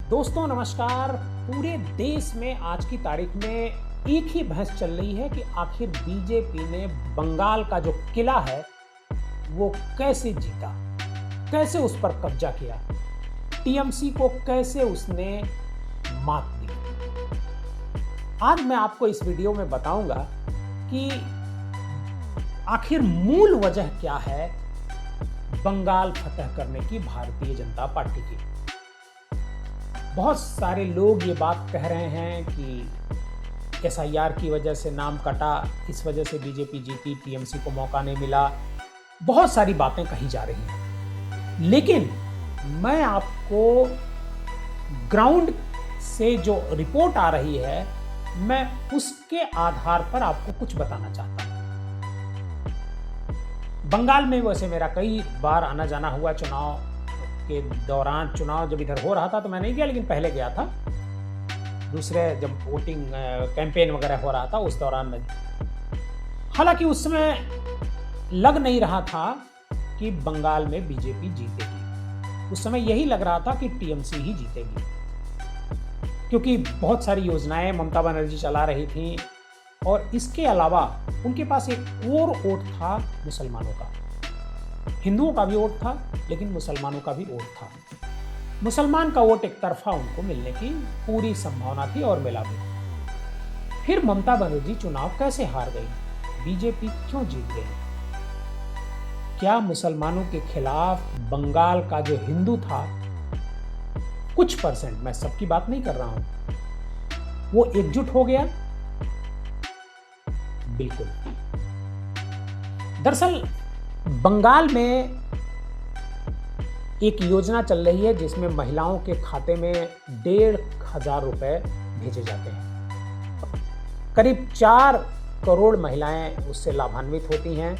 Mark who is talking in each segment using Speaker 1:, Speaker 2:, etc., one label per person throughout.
Speaker 1: दोस्तों नमस्कार। पूरे देश में आज की तारीख में एक ही बहस चल रही है कि आखिर बीजेपी ने बंगाल का जो किला है वो कैसे जीता, कैसे उस पर कब्जा किया, टीएमसी को कैसे उसने मात दी। आज मैं आपको इस वीडियो में बताऊंगा कि आखिर मूल वजह क्या है बंगाल फतह करने की भारतीय जनता पार्टी की। बहुत सारे लोग ये बात कह रहे हैं कि एसआईआर की वजह से नाम कटा, इस वजह से बीजेपी जीती, टीएमसी को मौका नहीं मिला। बहुत सारी बातें कही जा रही हैं, लेकिन मैं आपको ग्राउंड से जो रिपोर्ट आ रही है मैं उसके आधार पर आपको कुछ बताना चाहता हूं। बंगाल में वैसे मेरा कई बार आना जाना हुआ, चुनाव के दौरान, चुनाव जब इधर हो रहा था तो मैं नहीं गया, लेकिन पहले गया था, दूसरे जब वोटिंग कैंपेन वगैरह हो रहा था उस दौरान में। हालांकि उस समय लग नहीं रहा था कि बंगाल में बीजेपी जीतेगी, उस समय यही लग रहा था कि टीएमसी ही जीतेगी, क्योंकि बहुत सारी योजनाएं ममता बनर्जी चला रही थी और इसके अलावा उनके पास एक और वोट था मुसलमानों का। हिंदुओं का भी वोट था लेकिन मुसलमानों का भी वोट था। मुसलमान का वोट एक तरफा उनको मिलने की पूरी संभावना थी और मिला भी। फिर ममता बनर्जी चुनाव कैसे हार गई, बीजेपी क्यों जीत गई? क्या मुसलमानों के खिलाफ बंगाल का जो हिंदू था, कुछ परसेंट, मैं सबकी बात नहीं कर रहा हूं, वो एकजुट हो गया? बिल्कुल। दरअसल बंगाल में एक योजना चल रही है जिसमें महिलाओं के खाते में 1,500 रुपए भेजे जाते हैं। करीब 4 करोड़ महिलाएं उससे लाभान्वित होती हैं,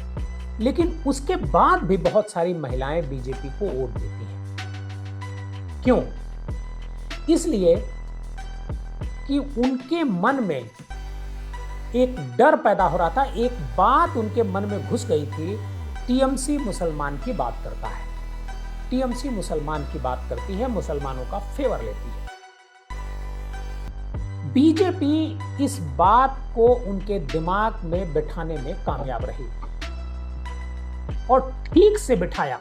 Speaker 1: लेकिन उसके बाद भी बहुत सारी महिलाएं बीजेपी को वोट देती हैं। क्यों? इसलिए कि उनके मन में एक डर पैदा हो रहा था, एक बात उनके मन में घुस गई थी, टीएमसी मुसलमान की बात करता है, टीएमसी मुसलमान की बात करती है, मुसलमानों का फेवर लेती है। बीजेपी इस बात को उनके दिमाग में बिठाने में कामयाब रही और ठीक से बिठाया,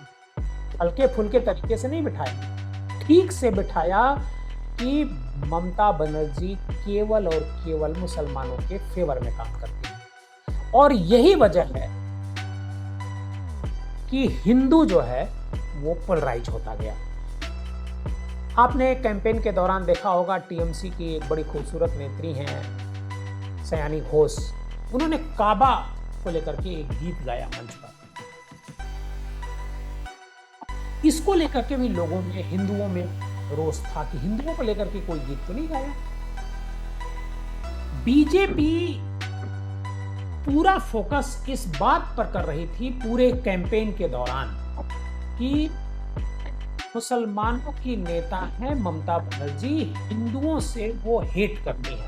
Speaker 1: हल्के फुल्के तरीके से नहीं बिठाया, ठीक से बिठाया कि ममता बनर्जी केवल और केवल मुसलमानों के फेवर में काम करती है। और यही वजह है कि हिंदू जो है वो पोलराइज होता गया। आपने कैंपेन के दौरान देखा होगा, टीएमसी की एक बड़ी खूबसूरत नेत्री हैं सयानी घोष, उन्होंने काबा को लेकर के एक गीत गाया मंच पर। इसको लेकर के भी लोगों में, हिंदुओं में रोष था कि हिंदुओं को लेकर के कोई गीत तो नहीं गाया। बीजेपी पूरा फोकस इस बात पर कर रही थी पूरे कैंपेन के दौरान कि मुसलमानों की नेता है ममता बनर्जी, हिंदुओं से वो हेट करती है।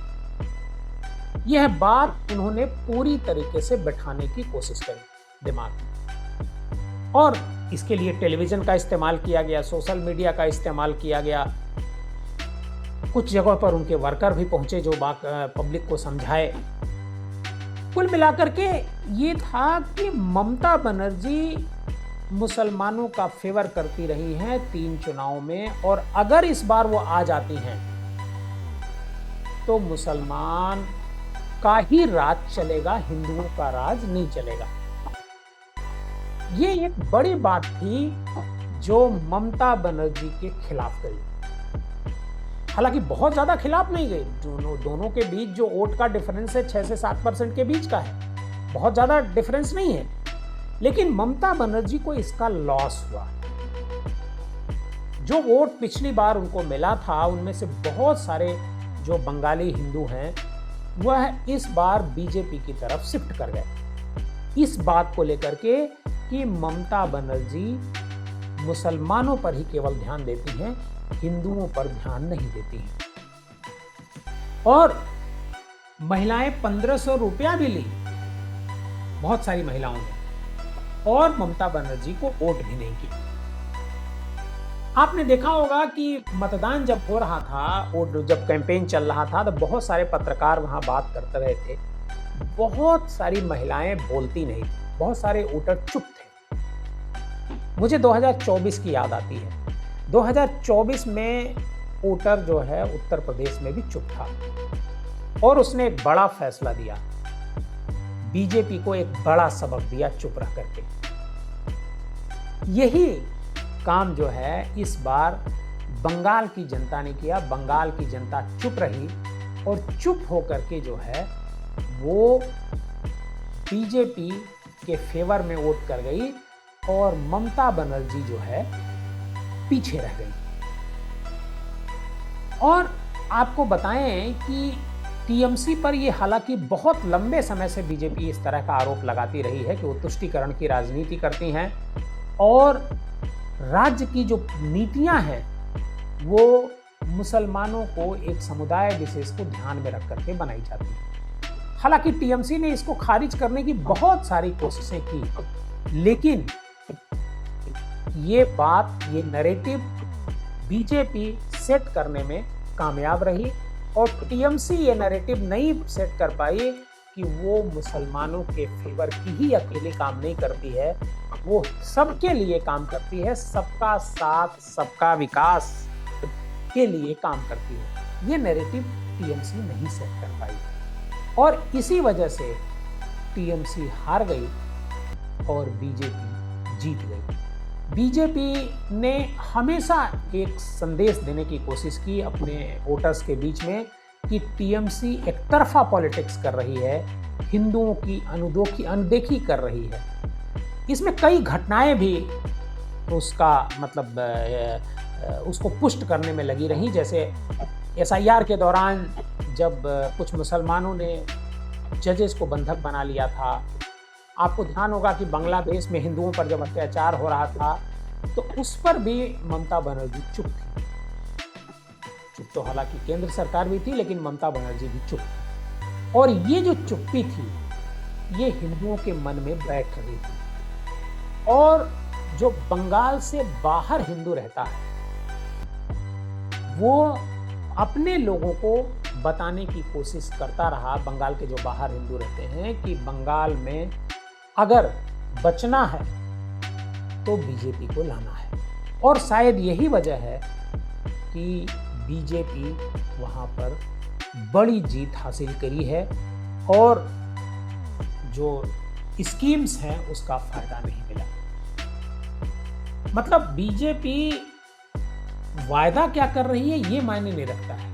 Speaker 1: यह बात उन्होंने पूरी तरीके से बैठाने की कोशिश करी दिमाग में, और इसके लिए टेलीविजन का इस्तेमाल किया गया, सोशल मीडिया का इस्तेमाल किया गया। कुछ जगहों पर उनके वर्कर भी पहुंचे जो पब्लिक को समझाए। कुल मिलाकर के ये था कि ममता बनर्जी मुसलमानों का फेवर करती रही हैं 3 चुनाव में, और अगर इस बार वो आ जाती हैं तो मुसलमान का ही राज चलेगा, हिंदुओं का राज नहीं चलेगा। ये एक बड़ी बात थी जो ममता बनर्जी के खिलाफ गई। हालांकि बहुत ज्यादा खिलाफ नहीं गई, दोनों के बीच जो वोट का डिफरेंस है 6 से 7% के बीच का है, बहुत ज्यादा डिफरेंस नहीं है, लेकिन ममता बनर्जी को इसका लॉस हुआ। जो वोट पिछली बार उनको मिला था उनमें से बहुत सारे जो बंगाली हिंदू हैं वह इस बार बीजेपी की तरफ शिफ्ट कर गए, इस बात को लेकर के कि ममता बनर्जी मुसलमानों पर ही केवल ध्यान देती हैं, हिंदुओं पर ध्यान नहीं देती हैं। और महिलाएं 1500 रुपया भी ली, बहुत सारी महिलाओं ने, और ममता बनर्जी को वोट भी नहीं की। आपने देखा होगा कि मतदान जब हो रहा था और जब कैंपेन चल रहा था तो बहुत सारे पत्रकार वहाँ बात करते रहे थे। बहुत सारी महिलाएं बोलती नहीं थी, बहुत सारे वोटर चुप थे। मुझे 2024 की याद आती है। 2024 में वोटर जो है उत्तर प्रदेश में भी चुप था और उसने एक बड़ा फैसला दिया, बीजेपी को एक बड़ा सबक दिया चुप रह करके। यही काम जो है इस बार बंगाल की जनता ने किया। बंगाल की जनता चुप रही और चुप होकर के जो है वो बीजेपी के फेवर में वोट कर गई और ममता बनर्जी जो है पीछे रह गई। और आपको बताएं कि टीएमसी पर ये हालांकि बहुत लंबे समय से बीजेपी इस तरह का आरोप लगाती रही है कि वो तुष्टीकरण की राजनीति करती हैं और राज्य की जो नीतियां हैं वो मुसलमानों को एक समुदाय विशेष को ध्यान में रख करके बनाई जाती है। हालांकि टीएमसी ने इसको खारिज करने की बहुत सारी कोशिशें की, लेकिन ये नैरेटिव बीजेपी सेट करने में कामयाब रही और टीएमसी ये नैरेटिव नहीं सेट कर पाई कि वो मुसलमानों के फेवर की ही अकेले काम नहीं करती है, वो सबके लिए काम करती है, सबका साथ सबका विकास के लिए काम करती है। ये नैरेटिव टीएमसी नहीं सेट कर पाई और इसी वजह से टीएमसी हार गई और बीजेपी जीत गई। बीजेपी ने हमेशा एक संदेश देने की कोशिश की अपने वोटर्स के बीच में कि टीएमसी एक तरफा पॉलिटिक्स कर रही है, हिंदुओं की अनदेखी कर रही है। इसमें कई घटनाएं भी उसका उसको पुष्ट करने में लगी रही। जैसे एसआईआर के दौरान जब कुछ मुसलमानों ने जजेस को बंधक बना लिया था, आपको ध्यान होगा कि बांग्लादेश में हिंदुओं पर जब अत्याचार हो रहा था तो उस पर भी ममता बनर्जी चुप थी। चुप तो हालांकि केंद्र सरकार भी थी, लेकिन ममता बनर्जी भी चुप थी और ये जो चुप्पी थी ये हिंदुओं के मन में बैठ रही थी। और जो बंगाल से बाहर हिंदू रहता है वो अपने लोगों को बताने की कोशिश करता रहा, बंगाल के जो बाहर हिंदू रहते हैं, कि बंगाल में अगर बचना है तो बीजेपी को लाना है। और शायद यही वजह है कि बीजेपी वहां पर बड़ी जीत हासिल करी है और जो स्कीम्स हैं उसका फायदा नहीं मिला। मतलब बीजेपी वायदा क्या कर रही है ये मायने नहीं रखता है,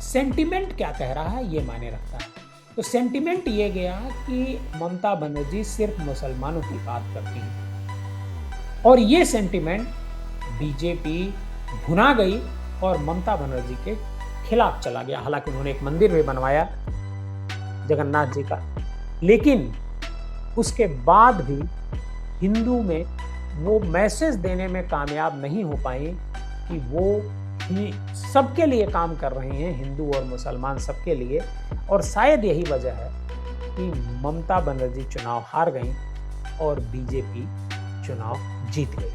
Speaker 1: सेंटिमेंट क्या कह रहा है ये मायने रखता है। तो सेंटिमेंट ये गया कि ममता बनर्जी सिर्फ मुसलमानों की बात करती है और ये सेंटिमेंट बीजेपी भुना गई और ममता बनर्जी के खिलाफ चला गया। हालांकि उन्होंने एक मंदिर भी बनवाया जगन्नाथ जी का, लेकिन उसके बाद भी हिंदू में वो मैसेज देने में कामयाब नहीं हो पाई कि वो ही सबके लिए काम कर रहे हैं, हिंदू और मुसलमान सबके लिए। और शायद यही वजह है कि ममता बनर्जी चुनाव हार गई और बीजेपी चुनाव जीत गई।